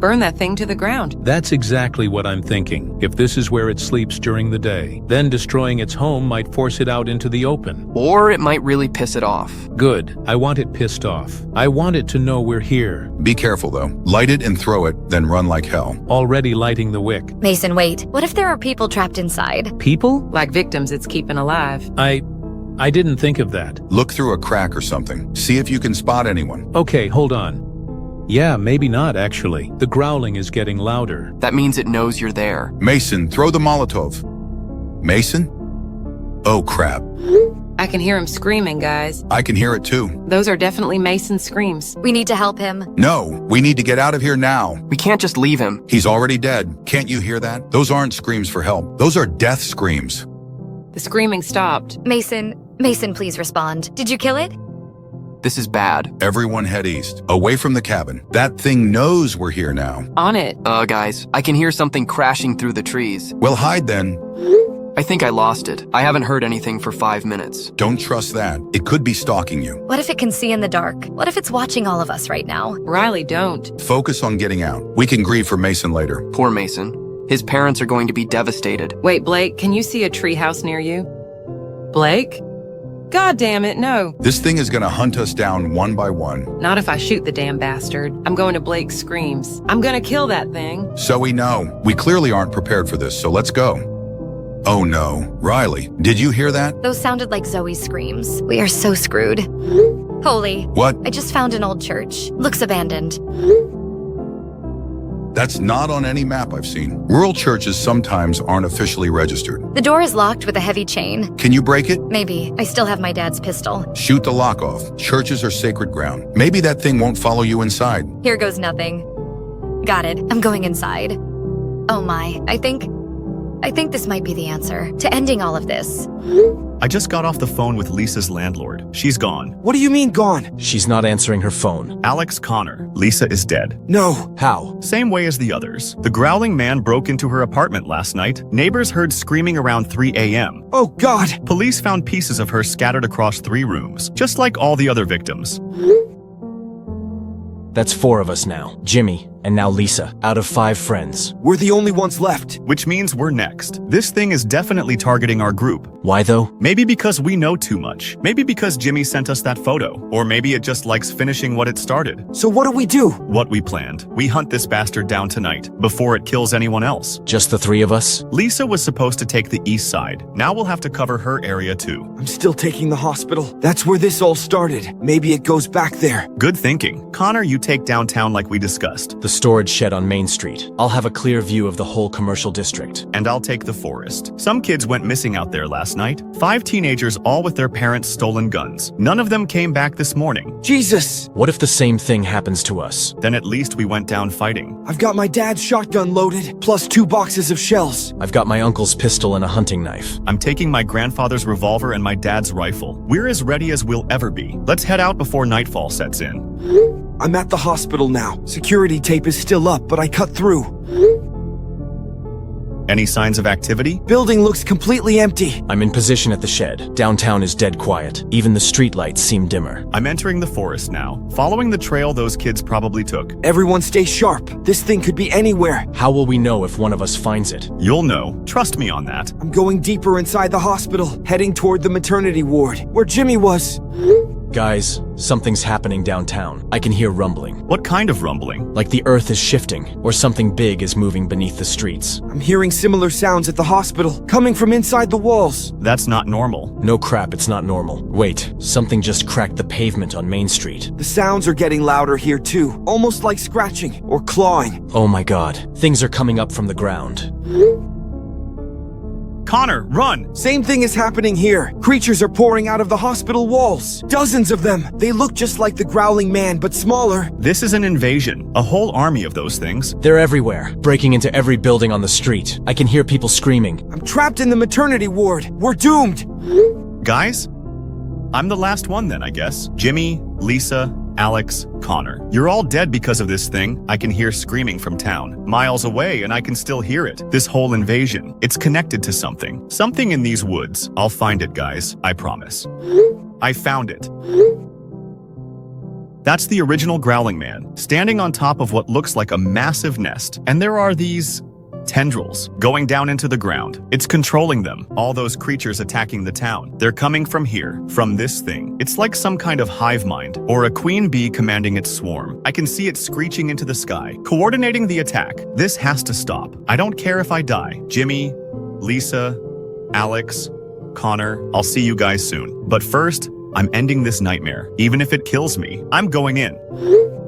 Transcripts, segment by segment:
Burn that thing to the ground. That's exactly what I'm thinking. If this is where it sleeps during the day, then destroying its home might force it out into the open. Or it might really piss it off. Good. I want it pissed off. I want it to know we're here. Be careful, though. Light it and throw it, then run like hell. Already lighting the wick. Mason, wait. What if there are people trapped inside? People? Like victims it's keeping alive. I didn't think of that. Look through a crack or something. See if you can spot anyone. Okay, hold on. Yeah, maybe not, actually. The growling is getting louder. That means it knows you're there. Mason, throw the Molotov. Mason? Oh, crap. I can hear him screaming, guys. I can hear it too. Those are definitely Mason's screams. We need to help him. No, we need to get out of here now. We can't just leave him. He's already dead. Can't you hear that? Those aren't screams for help. Those are death screams. The screaming stopped. Mason, please respond. Did you kill it? This is bad. Everyone head east, away from the cabin. That thing knows we're here now. On it. Guys, I can hear something crashing through the trees. Well, hide then. I think I lost it. I haven't heard anything for 5 minutes. Don't trust that. It could be stalking you. What if it can see in the dark? What if it's watching all of us right now? Riley, don't. Focus on getting out. We can grieve for Mason later. Poor Mason. His parents are going to be devastated. Wait, Blake, can you see a treehouse near you? Blake? God damn it, no. This thing is gonna hunt us down one by one. Not if I shoot the damn bastard. I'm going to Blake's screams. I'm gonna kill that thing. So we know. We clearly aren't prepared for this, so let's go. Oh no. Riley, did you hear that? Those sounded like Zoe's screams. We are so screwed. Holy. What? I just found an old church. Looks abandoned. That's not on any map I've seen. Rural churches sometimes aren't officially registered. The door is locked with a heavy chain. Can you break it? Maybe. I still have my dad's pistol. Shoot the lock off. Churches are sacred ground. Maybe that thing won't follow you inside. Here goes nothing. Got it. I'm going inside. Oh my. I think this might be the answer to ending all of this. I just got off the phone with Lisa's landlord. She's gone. What do you mean gone? She's not answering her phone. Alex Connor. Lisa is dead. No. How? Same way as the others. The growling man broke into her apartment last night. Neighbors heard screaming around 3 a.m. Oh, God. Police found pieces of her scattered across 3 rooms, just like all the other victims. That's 4 of us now. Jimmy, and now Lisa, out of 5 friends. We're the only ones left. Which means we're next. This thing is definitely targeting our group. Why though? Maybe because we know too much. Maybe because Jimmy sent us that photo. Or maybe it just likes finishing what it started. So what do we do? What we planned. We hunt this bastard down tonight, before it kills anyone else. Just the 3 of us? Lisa was supposed to take the east side. Now we'll have to cover her area too. I'm still taking the hospital. That's where this all started. Maybe it goes back there. Good thinking. Connor, you take downtown like we discussed. The storage shed on Main Street. I'll have a clear view of the whole commercial district. And I'll take the forest. Some kids went missing out there last night. 5 teenagers, all with their parents' stolen guns. None of them came back this morning. Jesus! What if the same thing happens to us? Then at least we went down fighting. I've got my dad's shotgun loaded, plus 2 boxes of shells. I've got my uncle's pistol and a hunting knife. I'm taking my grandfather's revolver and my dad's rifle. We're as ready as we'll ever be. Let's head out before nightfall sets in. I'm at the hospital now. Security tape is still up, but I cut through. Any signs of activity? Building looks completely empty. I'm in position at the shed. Downtown is dead quiet. Even the streetlights seem dimmer. I'm entering the forest now, following the trail those kids probably took. Everyone stay sharp. This thing could be anywhere. How will we know if one of us finds it? You'll know. Trust me on that. I'm going deeper inside the hospital, heading toward the maternity ward, where Jimmy was. Guys, something's happening downtown. I can hear rumbling. What kind of rumbling? Like the earth is shifting, or something big is moving beneath the streets. I'm hearing similar sounds at the hospital, coming from inside the walls. That's not normal. No crap, it's not normal. Wait, something just cracked the pavement on Main Street. The sounds are getting louder here too, almost like scratching or clawing. Oh my god, things are coming up from the ground. Connor, run! Same thing is happening here. Creatures are pouring out of the hospital walls. Dozens of them. They look just like the growling man, but smaller. This is an invasion. A whole army of those things. They're everywhere, breaking into every building on the street. I can hear people screaming. I'm trapped in the maternity ward. We're doomed. Guys? I'm the last one then, I guess. Jimmy, Lisa, Alex, Connor. You're all dead because of this thing. I can hear screaming from town. Miles away, and I can still hear it. This whole invasion. It's connected to something. Something in these woods. I'll find it, guys. I promise. I found it. That's the original Growling Man, standing on top of what looks like a massive nest. And there are these tendrils going down into the ground. It's controlling them. All those creatures attacking the town. They're coming from here, from this thing. It's like some kind of hive mind, or a queen bee commanding its swarm. I can see it screeching into the sky, coordinating the attack. This has to stop. I don't care if I die. Jimmy, Lisa, Alex, Connor, I'll see you guys soon. But first, I'm ending this nightmare. Even if it kills me, I'm going in.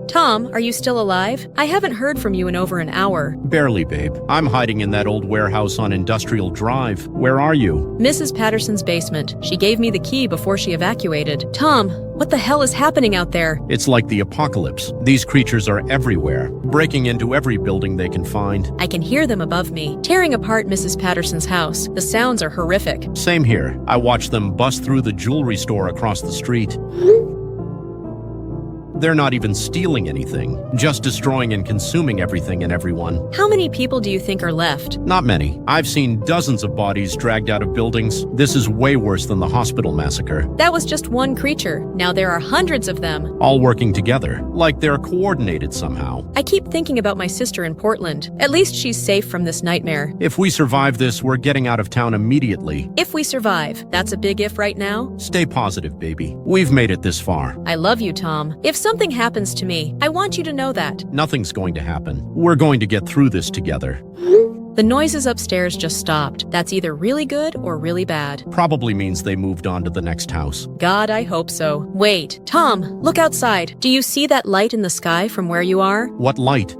Tom, are you still alive? I haven't heard from you in over an hour. Barely, babe. I'm hiding in that old warehouse on Industrial Drive. Where are you? Mrs. Patterson's basement. She gave me the key before she evacuated. Tom, what the hell is happening out there? It's like the apocalypse. These creatures are everywhere, breaking into every building they can find. I can hear them above me, tearing apart Mrs. Patterson's house. The sounds are horrific. Same here. I watched them bust through the jewelry store across the street. They're not even stealing anything, just destroying and consuming everything and everyone. How many people do you think are left? Not many. I've seen dozens of bodies dragged out of buildings. This is way worse than the hospital massacre. That was just one creature. Now there are hundreds of them. All working together, like they're coordinated somehow. I keep thinking about my sister in Portland. At least she's safe from this nightmare. If we survive this, we're getting out of town immediately. If we survive, that's a big if right now. Stay positive, baby. We've made it this far. I love you, Tom. If something happens to me, I want you to know that. Nothing's going to happen. We're going to get through this together. The noises upstairs just stopped. That's either really good or really bad. Probably means they moved on to the next house. God, I hope so. Wait, Tom, look outside. Do you see that light in the sky from where you are? What light?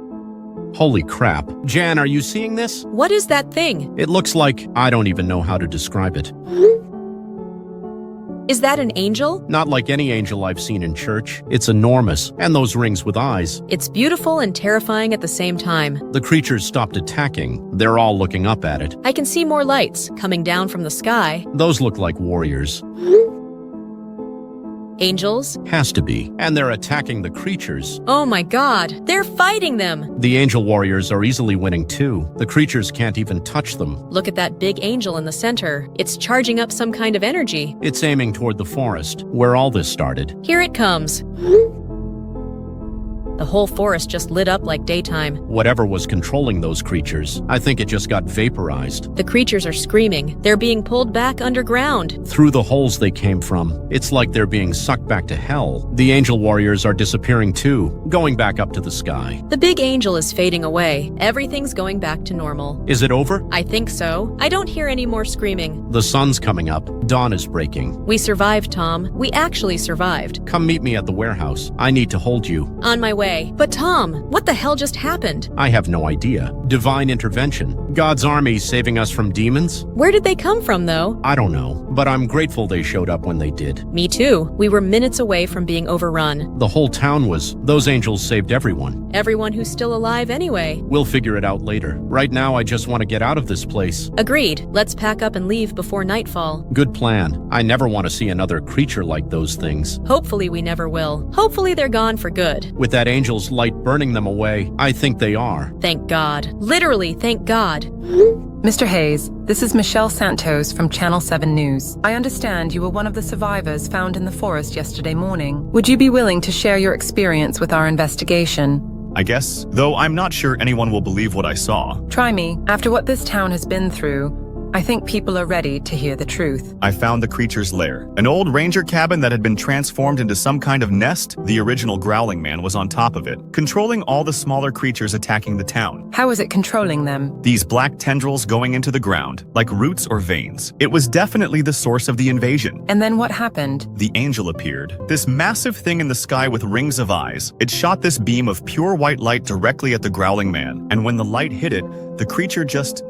Holy crap. Jan, are you seeing this? What is that thing? It looks like I don't even know how to describe it. Is that an angel? Not like any angel I've seen in church. It's enormous, and those rings with eyes. It's beautiful and terrifying at the same time. The creatures stopped attacking. They're all looking up at it. I can see more lights coming down from the sky. Those look like warriors. Angels? Has to be. And they're attacking the creatures. Oh my God, they're fighting them! The angel warriors are easily winning too. The creatures can't even touch them. Look at that big angel in the center. It's charging up some kind of energy. It's aiming toward the forest, where all this started. Here it comes. The whole forest just lit up like daytime. Whatever was controlling those creatures, I think it just got vaporized. The creatures are screaming. They're being pulled back underground. Through the holes they came from. It's like they're being sucked back to hell. The angel warriors are disappearing too, going back up to the sky. The big angel is fading away. Everything's going back to normal. Is it over? I think so. I don't hear any more screaming. The sun's coming up. Dawn is breaking. We survived, Tom. We actually survived. Come meet me at the warehouse. I need to hold you. On my way. But Tom, what the hell just happened? I have no idea. Divine intervention. God's army saving us from demons? Where did they come from, though? I don't know, but I'm grateful they showed up when they did. Me too. We were minutes away from being overrun. The whole town was. Those angels saved everyone. Everyone who's still alive anyway. We'll figure it out later. Right now, I just want to get out of this place. Agreed. Let's pack up and leave before nightfall. Good plan. I never want to see another creature like those things. Hopefully we never will. Hopefully they're gone for good. With that angel's light burning them away, I think they are. Thank God. Literally, thank God. Mr. Hayes, this is Michelle Santos from Channel 7 News. I understand you were one of the survivors found in the forest yesterday morning. Would you be willing to share your experience with our investigation? I guess, though I'm not sure anyone will believe what I saw. Try me. After what this town has been through, I think people are ready to hear the truth. I found the creature's lair. An old ranger cabin that had been transformed into some kind of nest. The original Growling Man was on top of it, controlling all the smaller creatures attacking the town. How is it controlling them? These black tendrils going into the ground, like roots or veins. It was definitely the source of the invasion. And then what happened? The angel appeared. This massive thing in the sky with rings of eyes. It shot this beam of pure white light directly at the Growling Man. And when the light hit it, the creature just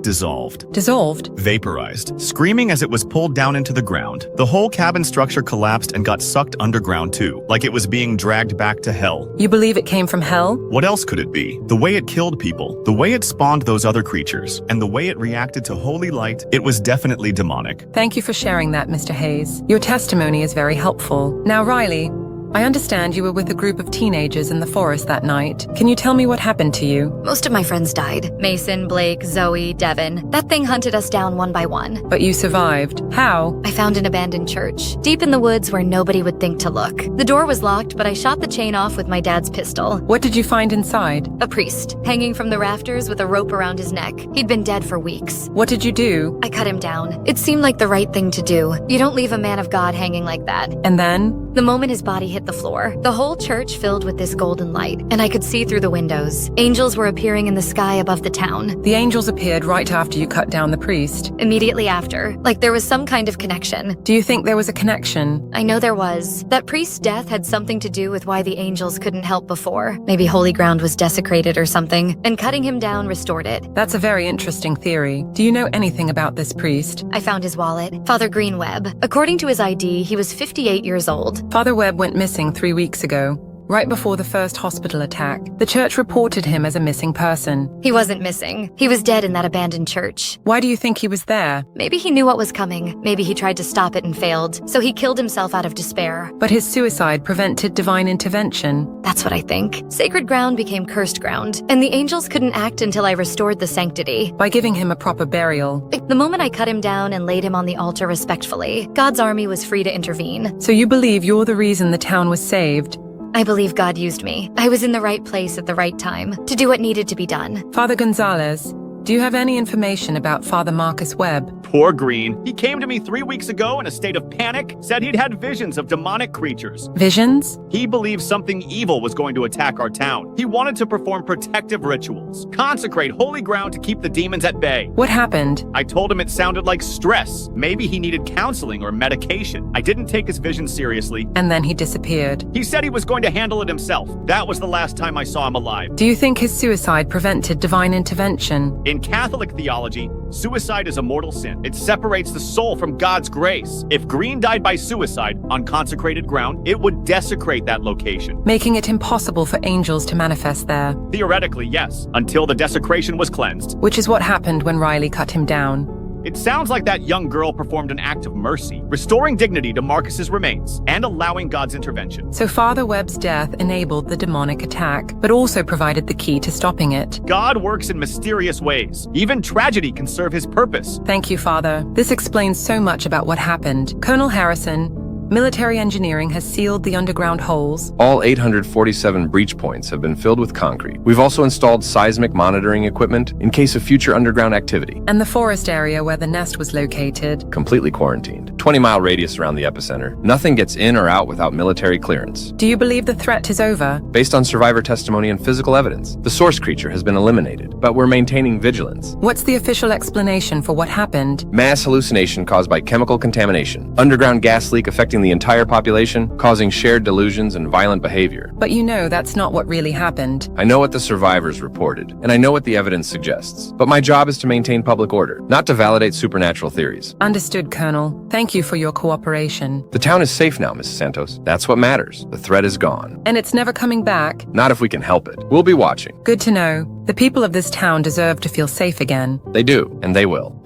dissolved. Dissolved? Vaporized, screaming as it was pulled down into the ground. The whole cabin structure collapsed and got sucked underground too, like it was being dragged back to hell. You believe it came from hell? What else could it be? The way it killed people, the way it spawned those other creatures, and the way it reacted to holy light, it was definitely demonic. Thank you for sharing that, Mr. Hayes. Your testimony is very helpful. Now, Riley, I understand you were with a group of teenagers in the forest that night. Can you tell me what happened to you? Most of my friends died. Mason, Blake, Zoe, Devin. That thing hunted us down one by one. But you survived. How? I found an abandoned church, deep in the woods where nobody would think to look. The door was locked, but I shot the chain off with my dad's pistol. What did you find inside? A priest, hanging from the rafters with a rope around his neck. He'd been dead for weeks. What did you do? I cut him down. It seemed like the right thing to do. You don't leave a man of God hanging like that. And then? The moment his body hit the floor, the whole church filled with this golden light, and I could see through the windows. Angels were appearing in the sky above the town. The angels appeared right after you cut down the priest. Immediately after, like there was some kind of connection. Do you think there was a connection? I know there was. That priest's death had something to do with why the angels couldn't help before. Maybe holy ground was desecrated or something, and cutting him down restored it. That's a very interesting theory. Do you know anything about this priest? I found his wallet. Father Greenwebb. According to his ID, he was 58 years old. Father Webb went missing 3 weeks ago, right before the first hospital attack. The church reported him as a missing person. He wasn't missing. He was dead in that abandoned church. Why do you think he was there? Maybe he knew what was coming. Maybe he tried to stop it and failed, so he killed himself out of despair. But his suicide prevented divine intervention. That's what I think. Sacred ground became cursed ground, and the angels couldn't act until I restored the sanctity. By giving him a proper burial. The moment I cut him down and laid him on the altar respectfully, God's army was free to intervene. So you believe you're the reason the town was saved? I believe God used me. I was in the right place at the right time to do what needed to be done. Father Gonzalez, do you have any information about Father Marcus Webb? Poor Green. He came to me 3 weeks ago in a state of panic, said he'd had visions of demonic creatures. Visions? He believed something evil was going to attack our town. He wanted to perform protective rituals, consecrate holy ground to keep the demons at bay. What happened? I told him it sounded like stress. Maybe he needed counseling or medication. I didn't take his vision seriously. And then he disappeared. He said he was going to handle it himself. That was the last time I saw him alive. Do you think his suicide prevented divine intervention? In Catholic theology, suicide is a mortal sin. It separates the soul from God's grace. If Green died by suicide on consecrated ground, it would desecrate that location. Making it impossible for angels to manifest there. Theoretically, yes, until the desecration was cleansed. Which is what happened when Riley cut him down. It sounds like that young girl performed an act of mercy, restoring dignity to Marcus's remains and allowing God's intervention. So Father Webb's death enabled the demonic attack, but also provided the key to stopping it. God works in mysterious ways. Even tragedy can serve his purpose. Thank you, Father. This explains so much about what happened. Colonel Harrison, military engineering has sealed the underground holes. All 847 breach points have been filled with concrete. We've also installed seismic monitoring equipment in case of future underground activity. And the forest area where the nest was located? Completely quarantined. 20-mile radius around the epicenter. Nothing gets in or out without military clearance. Do you believe the threat is over? Based on survivor testimony and physical evidence, the source creature has been eliminated, but we're maintaining vigilance. What's the official explanation for what happened? Mass hallucination caused by chemical contamination. Underground gas leak affecting the entire population, causing shared delusions and violent behavior. But you know that's not what really happened. I know what the survivors reported, and I know what the evidence suggests. But my job is to maintain public order, not to validate supernatural theories. Understood, Colonel. Thank you for your cooperation. The town is safe now, Mrs. Santos. That's what matters. The threat is gone. And it's never coming back? Not if we can help it. We'll be watching. Good to know. The people of this town deserve to feel safe again. They do, and they will.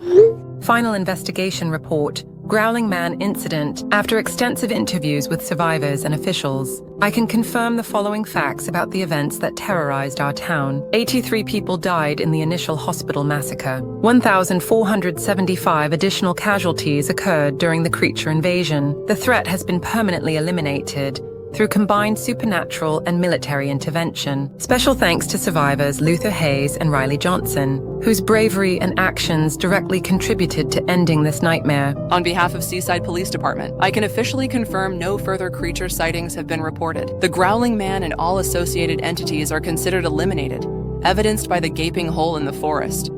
Final investigation report. Growling Man incident. After extensive interviews with survivors and officials, I can confirm the following facts about the events that terrorized our town. 83 people died in the initial hospital massacre. 1,475 additional casualties occurred during the creature invasion. The threat has been permanently eliminated through combined supernatural and military intervention. Special thanks to survivors Luther Hayes and Riley Johnson, whose bravery and actions directly contributed to ending this nightmare. On behalf of Seaside Police Department, I can officially confirm no further creature sightings have been reported. The Growling Man and all associated entities are considered eliminated, evidenced by the gaping hole in the forest.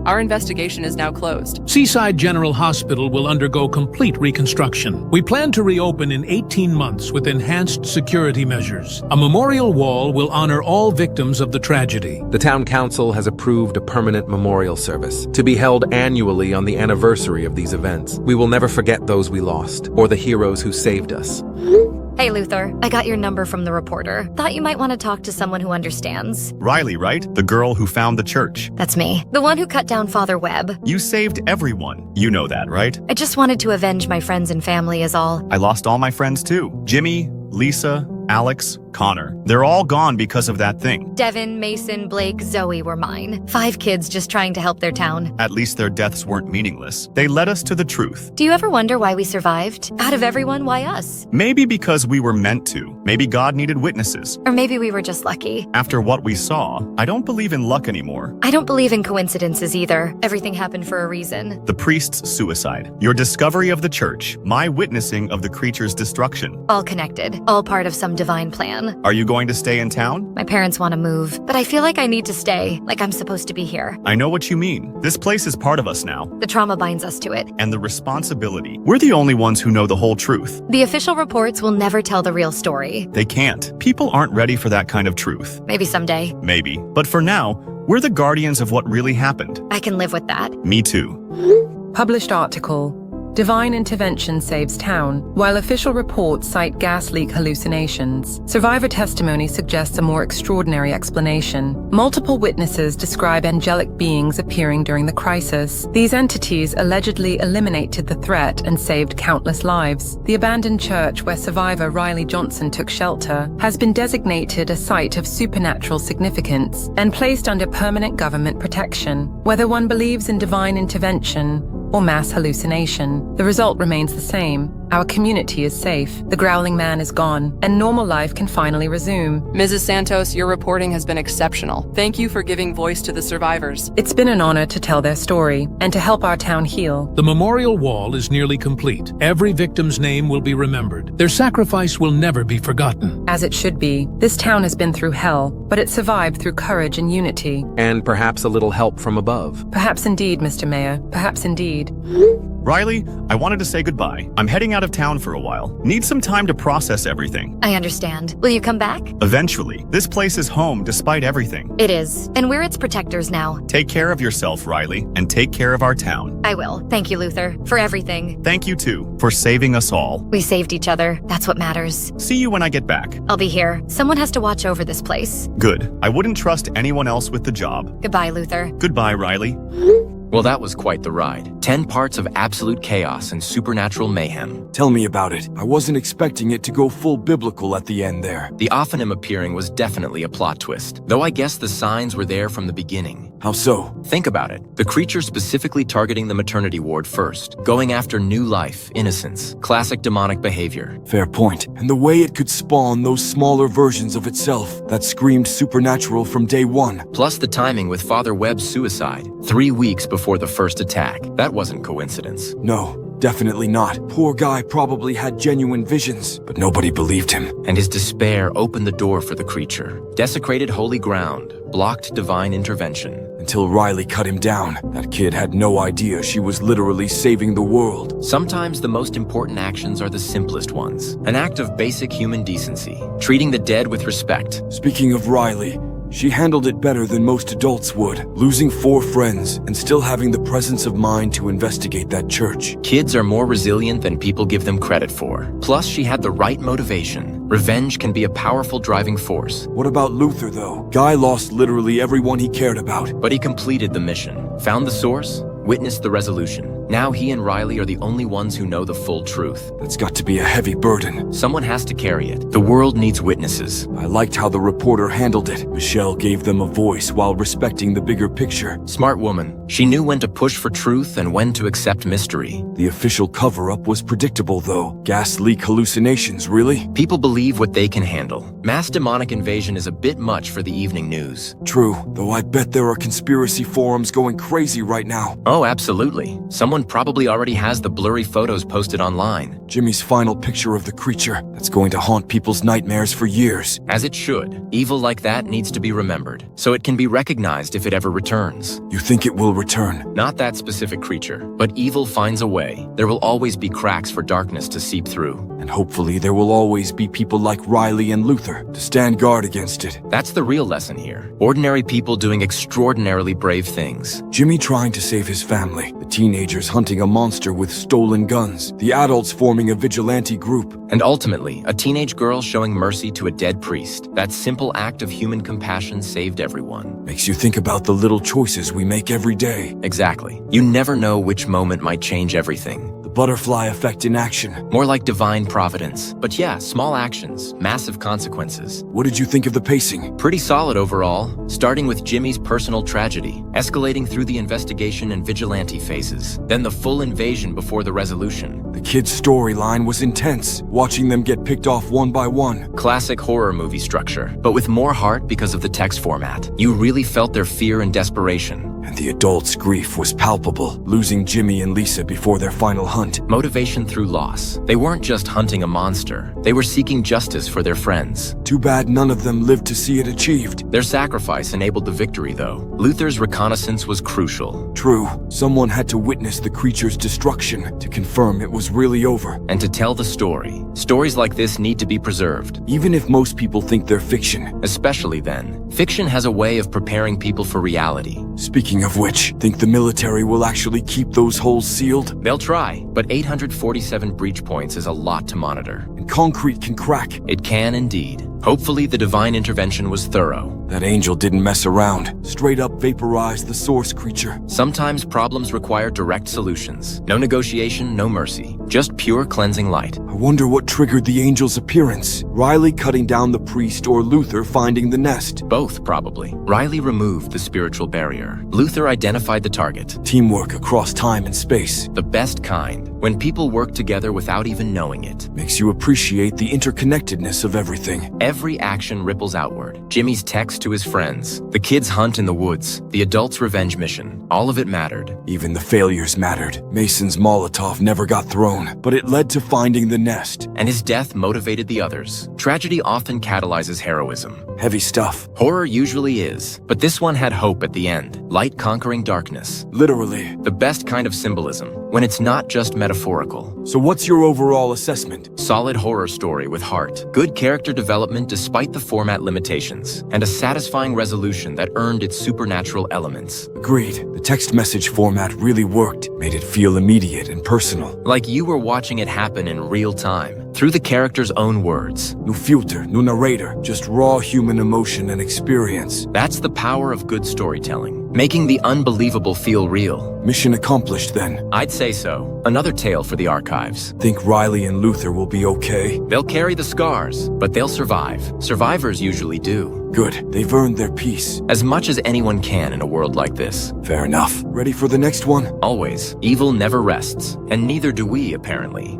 Our investigation is now closed. Seaside General Hospital will undergo complete reconstruction. We plan to reopen in 18 months with enhanced security measures. A memorial wall will honor all victims of the tragedy. The Town Council has approved a permanent memorial service to be held annually on the anniversary of these events. We will never forget those we lost or the heroes who saved us. Hey, Luther. I got your number from the reporter. Thought you might want to talk to someone who understands. Riley, right? The girl who found the church. That's me. The one who cut down Father Webb. You saved everyone. You know that, right? I just wanted to avenge my friends and family is all. I lost all my friends too. Jimmy, Lisa, Alex, Connor. They're all gone because of that thing. Devin, Mason, Blake, Zoe were mine. 5 kids just trying to help their town. At least their deaths weren't meaningless. They led us to the truth. Do you ever wonder why we survived? Out of everyone, why us? Maybe because we were meant to. Maybe God needed witnesses. Or maybe we were just lucky. After what we saw, I don't believe in luck anymore. I don't believe in coincidences either. Everything happened for a reason. The priest's suicide, your discovery of the church, my witnessing of the creature's destruction. All connected. All part of some divine plan. Are you going to stay in town? My parents want to move, but I feel like I need to stay, like I'm supposed to be here. I know what you mean. This place is part of us now. The trauma binds us to it. And the responsibility. We're the only ones who know the whole truth. The official reports will never tell the real story. They can't. People aren't ready for that kind of truth. Maybe someday. Maybe. But for now, we're the guardians of what really happened. I can live with that. Me too. Published article. Divine intervention saves town, while official reports cite gas leak hallucinations. Survivor testimony suggests a more extraordinary explanation. Multiple witnesses describe angelic beings appearing during the crisis. These entities allegedly eliminated the threat and saved countless lives. The abandoned church where survivor Riley Johnson took shelter has been designated a site of supernatural significance and placed under permanent government protection. Whether one believes in divine intervention or mass hallucination, the result remains the same. Our community is safe, the Growling Man is gone, and normal life can finally resume. Mrs. Santos, your reporting has been exceptional. Thank you for giving voice to the survivors. It's been an honor to tell their story and to help our town heal. The memorial wall is nearly complete. Every victim's name will be remembered. Their sacrifice will never be forgotten. As it should be. This town has been through hell, but it survived through courage and unity. And perhaps a little help from above. Perhaps indeed, Mr. Mayor. Perhaps indeed. Riley, I wanted to say goodbye. I'm heading out of town for a while. Need some time to process everything. I understand. Will you come back? Eventually. This place is home despite everything. It is, and we're its protectors now. Take care of yourself, Riley, and take care of our town. I will. Thank you, Luther, for everything. Thank you, too, for saving us all. We saved each other. That's what matters. See you when I get back. I'll be here. Someone has to watch over this place. Good. I wouldn't trust anyone else with the job. Goodbye, Luther. Goodbye, Riley. Well, that was quite the ride. 10 parts of absolute chaos and supernatural mayhem. Tell me about it. I wasn't expecting it to go full biblical at the end there. The Ophanim appearing was definitely a plot twist, though I guess the signs were there from the beginning. How so? Think about it. The creature specifically targeting the maternity ward first, going after new life, innocence, classic demonic behavior. Fair point. And the way it could spawn those smaller versions of itself that screamed supernatural from day one. Plus the timing with Father Webb's suicide, 3 weeks before the first attack. That wasn't coincidence. No, definitely not. Poor guy probably had genuine visions, but nobody believed him. And his despair opened the door for the creature. Desecrated holy ground, blocked divine intervention. Until Riley cut him down. That kid had no idea she was literally saving the world. Sometimes the most important actions are the simplest ones. An act of basic human decency, treating the dead with respect. Speaking of Riley, she handled it better than most adults would, losing 4 friends and still having the presence of mind to investigate that church. Kids are more resilient than people give them credit for. Plus, she had the right motivation. Revenge can be a powerful driving force. What about Luther, though? Guy lost literally everyone he cared about. But he completed the mission, found the source, witnessed the resolution. Now he and Riley are the only ones who know the full truth. That's got to be a heavy burden. Someone has to carry it. The world needs witnesses. I liked how the reporter handled it. Michelle gave them a voice while respecting the bigger picture. Smart woman. She knew when to push for truth and when to accept mystery. The official cover-up was predictable, though. Gas leak hallucinations, really? People believe what they can handle. Mass demonic invasion is a bit much for the evening news. True, though I bet there are conspiracy forums going crazy right now. Oh, absolutely. Someone probably already has the blurry photos posted online. Jimmy's final picture of the creature that's going to haunt people's nightmares for years. As it should. Evil like that needs to be remembered, so it can be recognized if it ever returns. You think it will return? Not that specific creature, but evil finds a way. There will always be cracks for darkness to seep through. And hopefully there will always be people like Riley and Luther to stand guard against it. That's the real lesson here. Ordinary people doing extraordinarily brave things. Jimmy trying to save his family. The teenagers hunting a monster with stolen guns, the adults forming a vigilante group, and ultimately, a teenage girl showing mercy to a dead priest. That simple act of human compassion saved everyone. Makes you think about the little choices we make every day. Exactly. You never know which moment might change everything. The butterfly effect in action. More like divine providence. But yeah, small actions, massive consequences. What did you think of the pacing? Pretty solid overall, starting with Jimmy's personal tragedy, escalating through the investigation and vigilante phases, then the full invasion before the resolution. The kids' storyline was intense, watching them get picked off one by one. Classic horror movie structure, but with more heart because of the text format. You really felt their fear and desperation. And the adults' grief was palpable, losing Jimmy and Lisa before their final hunt. Motivation through loss. They weren't just hunting a monster. They were seeking justice for their friends. Too bad none of them lived to see it achieved. Their sacrifice enabled the victory, though. Luther's reconnaissance was crucial. True. Someone had to witness the creature's destruction to confirm it was really over. And to tell the story. Stories like this need to be preserved. Even if most people think they're fiction. Especially then. Fiction has a way of preparing people for reality. Speaking of which, think the military will actually keep those holes sealed? They'll try, but 847 breach points is a lot to monitor. And concrete can crack. It can indeed. Hopefully the divine intervention was thorough. That angel didn't mess around. Straight up vaporized the source creature. Sometimes problems require direct solutions. No negotiation, no mercy. Just pure cleansing light. I wonder what triggered the angel's appearance. Riley cutting down the priest or Luther finding the nest? Both, probably. Riley removed the spiritual barrier. Luther identified the target. Teamwork across time and space. The best kind. When people work together without even knowing it. Makes you appreciate the interconnectedness of everything. Every action ripples outward. Jimmy's text to his friends. The kids' hunt in the woods. The adults' revenge mission. All of it mattered. Even the failures mattered. Mason's Molotov never got thrown, but it led to finding the nest. And his death motivated the others. Tragedy often catalyzes heroism. Heavy stuff. Horror usually is, but this one had hope at the end. Light conquering darkness. Literally. The best kind of symbolism, when it's not just metaphorical. So what's your overall assessment? Solid horror story with heart. Good character development despite the format limitations. And a satisfying resolution that earned its supernatural elements. Agreed. The text message format really worked. Made it feel immediate and personal. Like you were watching it happen in real time. Through the character's own words. No filter, no narrator. Just raw human emotion and experience. That's the power of good storytelling. Making the unbelievable feel real. Mission accomplished then. I'd say so. Another tale for the archives. Think Riley and Luther will be okay? They'll carry the scars, but they'll survive. Survivors usually do. Good. They've earned their peace. As much as anyone can in a world like this. Fair enough. Ready for the next one? Always. Evil never rests. And neither do we, apparently.